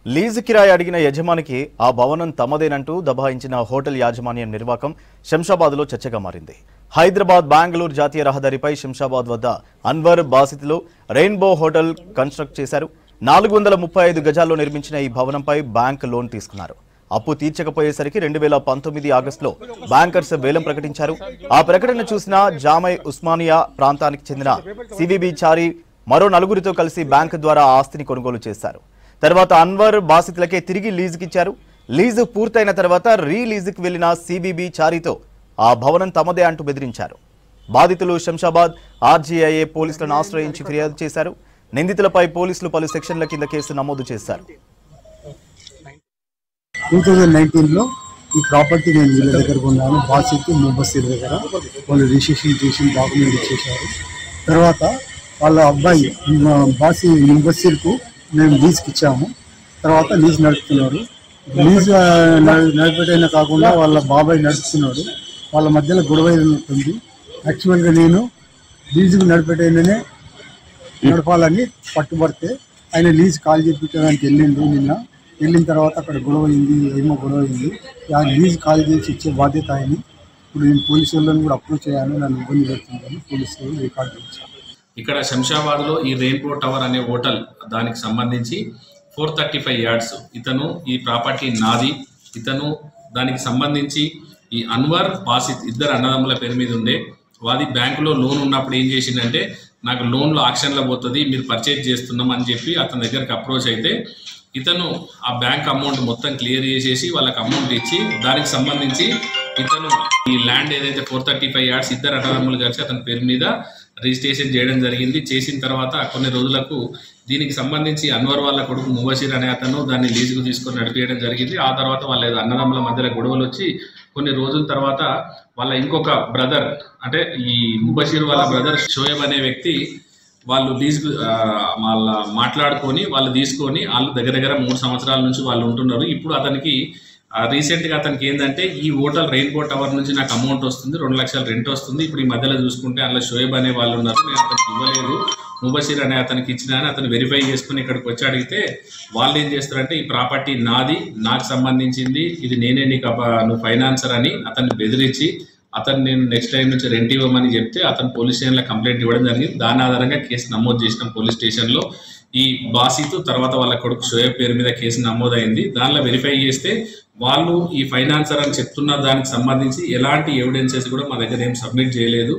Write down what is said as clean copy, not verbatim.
Lease కిరాయి అడిగిన యజమానికి ఆ భవనం తమదేనంటూ దబాయించిన హోటల్ యాజమాన్యం నిర్వాకం శంషాబాద్లో చర్చగా మారింది. హైదరాబాద్ బెంగళూరు జాతీయ రహదారిపై శంషాబాద్ వద్ద అన్వర్ బాసిత్లో రెయిన్బో హోటల్ కన్స్ట్రక్ట్ చేశారు. 435 గజాల్లో నిర్మించిన ఈ భవనంపై బ్యాంక్ లోన్ తీసుకున్నారు. అప్పు తీర్చకపోయేసరికి 2019 ఆగస్టులో బ్యాంకర్స్ వేలం ప్రకటించారు. ఆ ప్రకటన చూసిన జామై ఉస్మానియా ప్రాంతానికి చెందిన సివిబి చారి మరో నలుగురితో కలిసి బ్యాంకు ద్వారా ఆస్తిని కొనుగోలు చేశారు. తర్వాత అన్వర్ బాసిత్లకే తిరిగి లీజుకిచ్చారు. లీజు పూర్తయిన తర్వాత రీలీజుకు వెళ్లిన సిబిబి చారితో ఆ భవనం తమదే అంటూ బెదిరించారు. బాధితులు శంషాబాద్ ఆర్జీఐఏ పోలీసులను ఆశ్రయించి ఫిర్యాదు చేశారు. నిందితులపై పోలీసులు పలు సెక్షన్ల కింద కేసు నమోదు చేశారు. 2019లో ఈ ప్రాపర్టీ నేను వీళ్ళ దగ్గర కొన్నాను. బాసిత్ ముబసిర్ దగ్గర వాళ్ళు రిజిస్ట్రేషన్ చేసి డాక్యుమెంట్ ఇచ్చేసారు. తర్వాత వాళ్ళ అబ్బాయి ముబసిర్కు మేము లీజ్కి ఇచ్చాము. తర్వాత లీజ్ నడుపుతున్నారు. లీజ్ నడిపేటైనా కాకుండా వాళ్ళ బాబాయ్ నడుపుతున్నాడు. వాళ్ళ మధ్యలో గొడవ ఉంటుంది. యాక్చువల్గా నేను లీజుకు నడిపేటైనానే నడపాలని పట్టుబడితే ఆయన లీజ్ కాల్ చేయించడానికి వెళ్ళిన తర్వాత అక్కడ గొడవ అయింది. ఆ లీజ్ కాల్ చేసి ఇచ్చే బాధ్యత ఆయన. ఇప్పుడు నేను పోలీసు వాళ్ళని కూడా అప్రోచ్ చేయాలని నన్ను ఇబ్బంది పెడుతుందని పోలీసు వాళ్ళు రికార్డు చేయించాను. ఇక్కడ శంషాబాద్లో ఈ రెయిన్బో టవర్ అనే హోటల్ దానికి సంబంధించి 435 యార్డ్స్ ఇతను ఈ ప్రాపర్టీ నాది. ఇతను దానికి సంబంధించి ఈ అన్వర్ బాసిత్ ఇద్దరు అన్నదమ్ముల పేరు మీద ఉండే వాది బ్యాంకులో లోన్ ఉన్నప్పుడు ఏం చేసిందంటే నాకు లోన్లో ఆక్షన్లో పోతుంది మీరు పర్చేజ్ చేస్తున్నాం అని చెప్పి అతని దగ్గరికి అప్రోచ్ అయితే ఇతను ఆ బ్యాంక్ అమౌంట్ మొత్తం క్లియర్ చేసేసి వాళ్ళకి అమౌంట్ ఇచ్చి దానికి సంబంధించి ఇతను ఈ ల్యాండ్ ఏదైతే 435 యార్డ్స్ ఇద్దరు అన్నదమ్ములు కలిసి అతని పేరు మీద రిజిస్ట్రేషన్ చేయడం జరిగింది. చేసిన తర్వాత కొన్ని రోజులకు దీనికి సంబంధించి అన్వర్ వాళ్ళ కొడుకు ముబసిర్ అనే అతను దాన్ని లీజుకు తీసుకొని నడిపేయడం జరిగింది. ఆ తర్వాత వాళ్ళ అన్నదమ్ముల మధ్యలో గొడవలు వచ్చి కొన్ని రోజుల తర్వాత వాళ్ళ ఇంకొక బ్రదర్ అంటే ఈ ముబసిర్ వాళ్ళ బ్రదర్ షోయబ్ అనే వ్యక్తి వాళ్ళు లీజ్ వాళ్ళ మాట్లాడుకొని వాళ్ళు తీసుకొని వాళ్ళు దగ్గర 3 సంవత్సరాల నుంచి వాళ్ళు ఉంటున్నారు. ఇప్పుడు అతనికి రీసెంట్గా అతనికి ఏంటంటే ఈ హోటల్ రెయిన్బో టవర్ నుంచి నాకు అమౌంట్ వస్తుంది, 2 లక్షల రెంట్ వస్తుంది. ఇప్పుడు ఈ మధ్యలో చూసుకుంటే అందులో షోయబ్ అనే వాళ్ళు ఉన్నారు, నేను అతనికి ఇవ్వలేదు, ముబసిర్ అనే అతనికి ఇచ్చిన అని అతను వెరిఫై చేసుకుని ఇక్కడికి వచ్చి అడిగితే వాళ్ళు ఏం చేస్తారంటే ఈ ప్రాపర్టీ నాది, నాకు సంబంధించింది, ఇది నేనే నీకు నువ్వు ఫైనాన్సర్ అని అతన్ని బెదిరించి అతను నేను నెక్స్ట్ టైం నుంచి రెంట్ ఇవ్వమని చెప్తే అతను పోలీస్ స్టేషన్లో కంప్లైంట్ ఇవ్వడం జరిగింది. దాని ఆధారంగా కేసు నమోదు చేసినాం పోలీస్ స్టేషన్లో. ఈ బాసిత్ తర్వాత వాళ్ళ కొడుకు షోయబ్ పేరు మీద కేసు నమోదైంది. దానిలో వెరిఫై చేస్తే వాళ్ళు ఈ ఫైనాన్సర్ అని చెప్తున్న దానికి సంబంధించి ఎలాంటి ఎవిడెన్సెస్ కూడా మా దగ్గర ఏం సబ్మిట్ చేయలేదు.